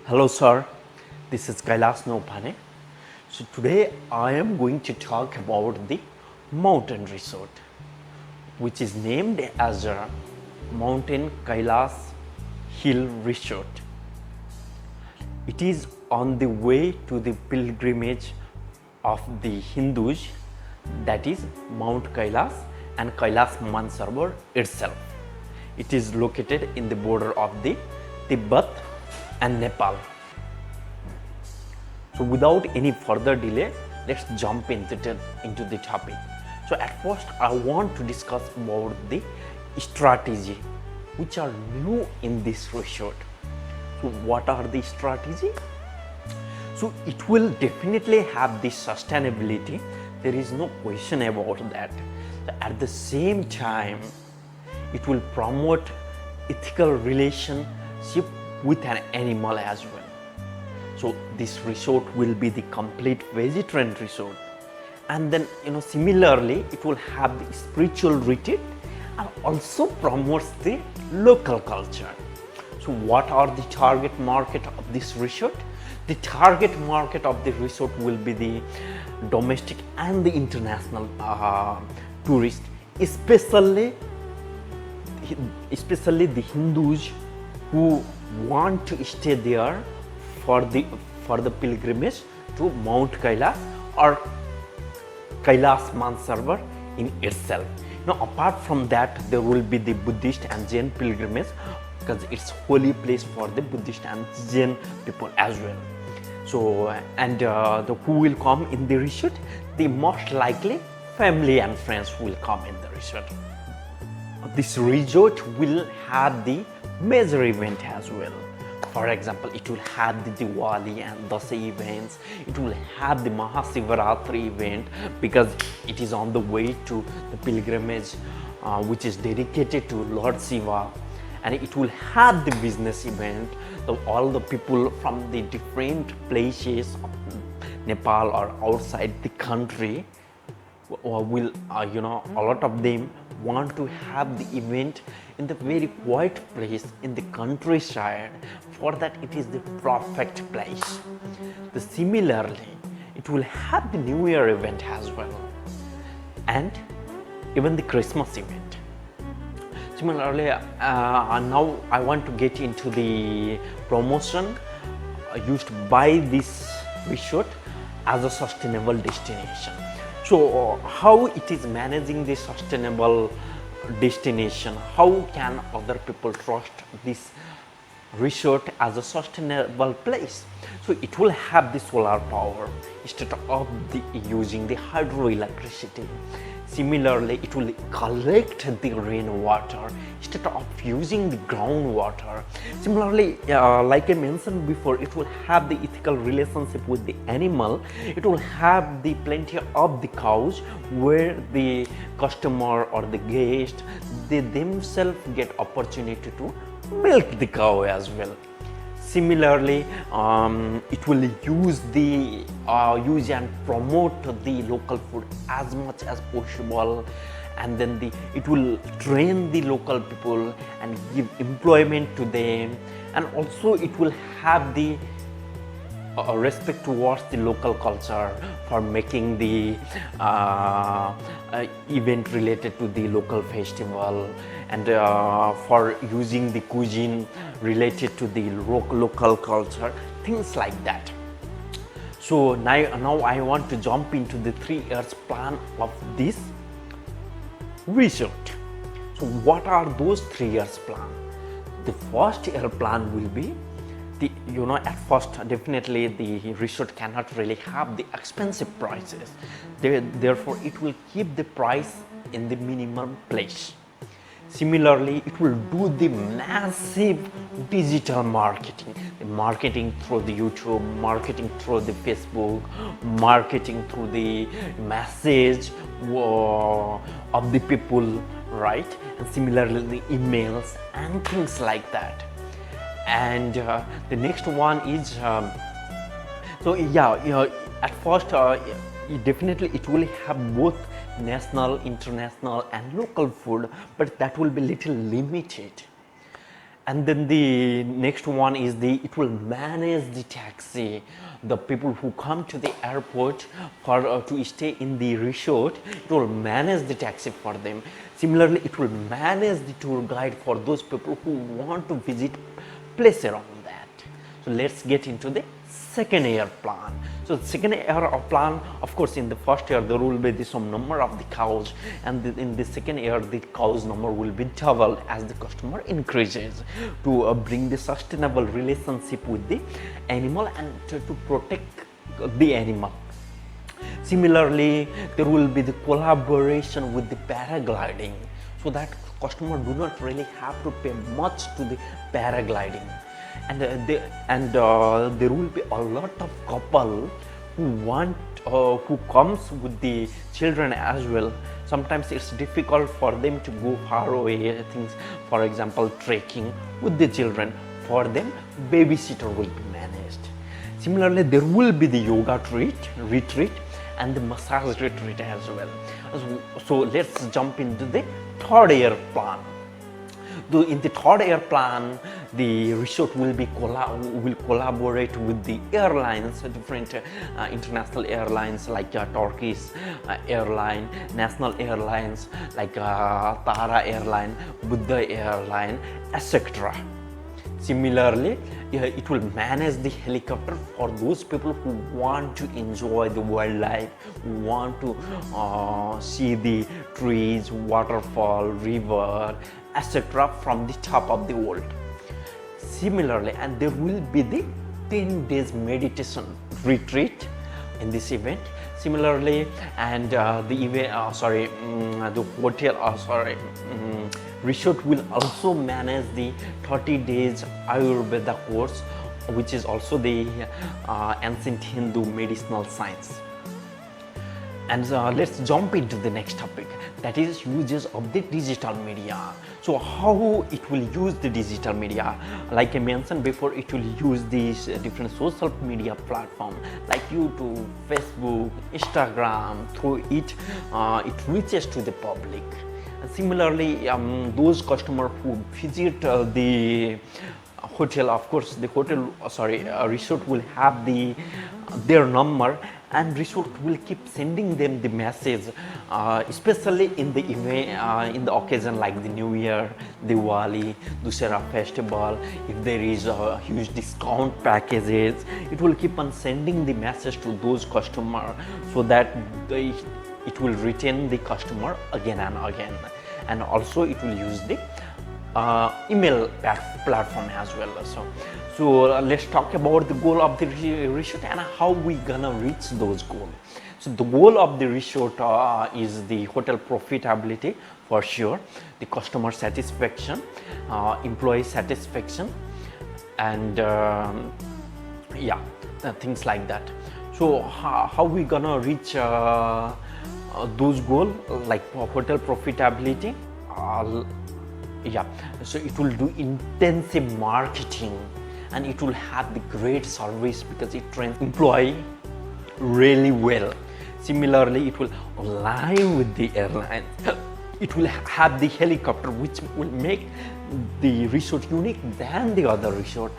Hello, sir. This is Kailas Nopane. So today I am going to talk about the mountain resort, which is named as a Mountain Kailas Hill Resort. It is on the way to the pilgrimage of the Hindus, that is Mount Kailas and Kailas Mansarovar itself. It is located in the border of the Tibet and Nepal. So without any further delay, let's jump into the topic. So at first I want to discuss about the strategy which are new in this resort. So what are the strategy? So it will definitely have this sustainability. There is no question about that. At the same time, it will promote ethical relationship with an animal as well. So this resort will be the complete vegetarian resort, and then similarly it will have the spiritual retreat and also promotes the local culture. So what are the target market of this resort? The target market of the resort will be the domestic and the international tourists, especially the Hindus who want to stay there for the pilgrimage to Mount Kailas or Kailas Mansarovar in itself. Now apart from that, there will be the Buddhist and Jain pilgrimage, because it's holy place for the Buddhist and Jain people as well. So who will come in the resort? The most likely family and friends who will come in the resort. This resort will have the major event as well. For example, it will have the Diwali and Dasai events. It will have the Mahasivaratri event, because it is on the way to the pilgrimage which is dedicated to Lord Shiva. And it will have the business event. All the people from the different places of Nepal or outside the country will, a lot of them want to have the event in the very quiet place in the countryside. For that, it is the perfect place. Similarly, it will have the New Year event as well, and even the Christmas event. Similarly, now I want to get into the promotion used by this resort as a sustainable destination. So how it is managing the sustainable destination? How can other people trust this resort as a sustainable place? So it will have the solar power instead of using the hydroelectricity. Similarly, it will collect the rainwater instead of using the groundwater. Similarly, like I mentioned before, it will have the ethical relationship with the animal. It will have the plenty of the cows, where the customer or the guest, they themselves get opportunity to milk the cow as well. Similarly, it will use and promote the local food as much as possible, and then it will train the local people and give employment to them, and also it will have the respect towards the local culture for making the event related to the local festival, and for using the cuisine related to the local culture, things like that. So now I want to jump into the 3 years plan of this resort. So what are those 3 years plan? The first year plan will be at first, definitely the resort cannot really have the expensive prices. Therefore, it will keep the price in the minimum place. Similarly, it will do the massive digital marketing, through the YouTube, marketing through the Facebook, marketing through the message of the people, right? And similarly, the emails and things like that. And the next one is at first definitely it will have both national, international and local food, but that will be little limited. And then the next one is it will manage the taxi. The people who come to the airport for to stay in the resort, it will manage the taxi for them. Similarly, it will manage the tour guide for those people who want to visit place around that. So let's get into the second year plan. So the second year of plan, of course, in the first year there will be some number of the cows, and in the second year the cows number will be doubled as the customer increases, to bring the sustainable relationship with the animal and to protect the animal. Similarly, there will be the collaboration with the paragliding, so that customer do not really have to pay much to the paragliding. And there will be a lot of couple who comes with the children as well. Sometimes it's difficult for them to go far away things, for example trekking with the children. For them, babysitter will be managed. Similarly, there will be the yoga retreat and the massage retreat as well. So let's jump into the third year plan. In the third year plan, the resort will collaborate with the airlines, different international airlines like Turkish airline, national airlines like Tara airline, Buddha airline, etc. Similarly, it will manage the helicopter for those people who want to enjoy the wildlife, who want to see the trees, waterfall, river, etc. from the top of the world. Similarly, and there will be the 10 days meditation retreat in this event. Similarly, and the hotel resort will also manage the 30 days Ayurveda course, which is also the ancient Hindu medicinal science. And let's jump into the next topic, that is uses of the digital media. So how it will use the digital media? Like I mentioned before, it will use these different social media platforms like YouTube, Facebook, Instagram. Through it, it reaches to the public. And similarly, those customers who visit the hotel, of course the resort will have their number, and resort will keep sending them the message, especially in the event, in the occasion like the New Year, Diwali, Dussehra festival. If there is a huge discount packages, it will keep on sending the message to those customers, so that it will retain the customer again and again. And also it will use the email platform as well. So let's talk about the goal of the resort and how we gonna reach those goals. So the goal of the resort is the hotel profitability for sure, the customer satisfaction, employee satisfaction, and things like that. So how we gonna reach those goals, like hotel profitability? So it will do intensive marketing, and it will have the great service because it trains employee really well. Similarly, it will align with the airline. It will have the helicopter, which will make the resort unique than the other resort.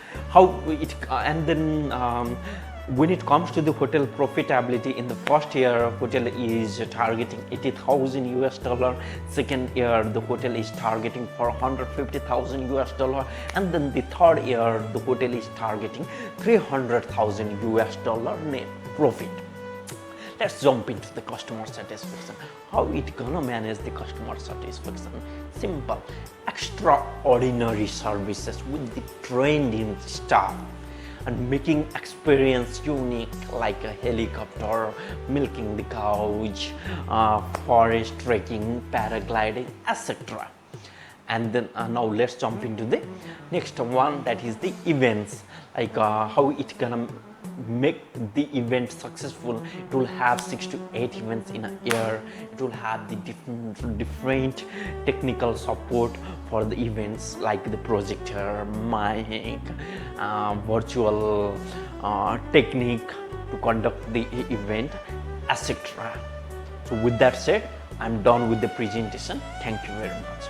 When it comes to the hotel profitability, in the first year, hotel is targeting $80,000. Second year, the hotel is targeting for $150,000, and then the third year, the hotel is targeting $300,000 net profit. Let's jump into the customer satisfaction. How it gonna manage the customer satisfaction? Simple, extraordinary services with the trained staff, and making experience unique, like a helicopter, milking the cows, forest trekking, paragliding, etc. And then now let's jump into the next one, that is the events, like how it gonna make the event successful. It will have 6 to 8 events in a year. It will have the different technical support for the events, like the projector, mic, virtual technique to conduct the event, etc. So with that said, I'm done with the presentation. Thank you very much.